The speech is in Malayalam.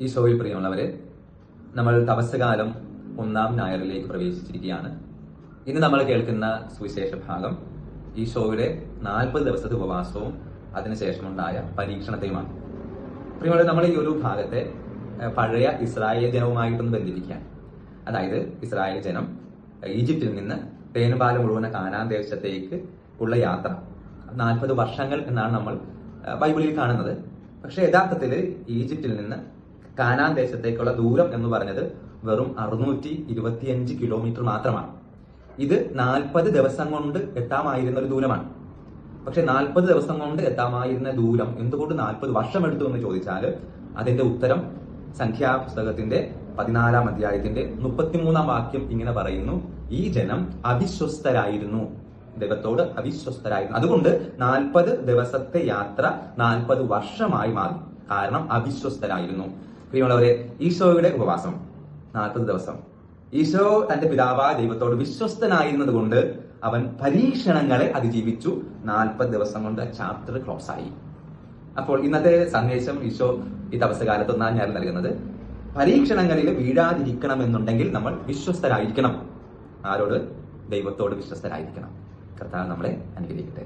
ഈശോയിൽ പ്രിയമുള്ളവരെ, നമ്മൾ തപസ്സുകാലം 1-ാം ഞായറിലേക്ക് പ്രവേശിച്ചിരിക്കുകയാണ്. ഇന്ന് നമ്മൾ കേൾക്കുന്ന സുവിശേഷ ഭാഗം ഈശോയുടെ 40 ദിവസത്തെ ഉപവാസവും അതിനുശേഷമുണ്ടായ പരീക്ഷണത്തെയുമാണ്. പ്രിയമുള്ളവരെ, നമ്മൾ ഈ ഒരു ഭാഗത്തെ പഴയ ഇസ്രായേൽ ജനവുമായിട്ടൊന്ന് ബന്ധിപ്പിക്കുകയാണ്. അതായത് ഇസ്രായേൽ ജനം ഈജിപ്തിൽ നിന്ന് തേനുപാലം മുഴുവൻ കാനാൻ ദേശത്തേക്ക് ഉള്ള യാത്ര 40 വർഷങ്ങൾ എന്നാണ് നമ്മൾ ബൈബിളിൽ കാണുന്നത്. പക്ഷെ യഥാർത്ഥത്തിൽ ഈജിപ്തിൽ നിന്ന് കാനാൻ ദേശത്തേക്കുള്ള ദൂരം എന്ന് പറഞ്ഞത് വെറും 625 കിലോമീറ്റർ മാത്രമാണ്. ഇത് 40 ദിവസം കൊണ്ട് എത്താമായിരുന്ന ഒരു ദൂരമാണ്. പക്ഷെ 40 ദിവസം കൊണ്ട് എത്താമായിരുന്ന ദൂരം എന്തുകൊണ്ട് 40 വർഷം എടുത്തു എന്ന് ചോദിച്ചാൽ അതിന്റെ ഉത്തരം സംഖ്യാപുസ്തകത്തിന്റെ 14-ാം അധ്യായത്തിന്റെ 33-ാം വാക്യം ഇങ്ങനെ പറയുന്നു: ഈ ജനം അവിശ്വസ്തരായിരുന്നു, ദൈവത്തോട് അവിശ്വസ്തരായിരുന്നു. അതുകൊണ്ട് 40 ദിവസത്തെ യാത്ര 40 വർഷമായി മാറി. കാരണം അവിശ്വസ്തരായിരുന്നു. പ്രിയമുള്ളവരെ, ഈശോയുടെ ഉപവാസം 40 ദിവസം. ഈശോ തന്റെ പിതാവായ ദൈവത്തോട് വിശ്വസ്തനായിരുന്നത് കൊണ്ട് അവൻ പരീക്ഷണങ്ങളെ അതിജീവിച്ചു. 40 ദിവസം കൊണ്ട് ചാപ്റ്റർ ക്ലോസ് ആയി. അപ്പോൾ ഇന്നത്തെ സന്ദേശം ഈശോ ഈ തപസ്സുകാലത്ത് 1-ാം ഞായർ നൽകുന്നത്, പരീക്ഷണങ്ങളിൽ വീഴാതിരിക്കണമെന്നുണ്ടെങ്കിൽ നമ്മൾ വിശ്വസ്തരായിരിക്കണം. ആരോട്? ദൈവത്തോട് വിശ്വസ്തരായിരിക്കണം. കർത്താവ് നമ്മളെ അനുഗ്രഹിക്കട്ടെ.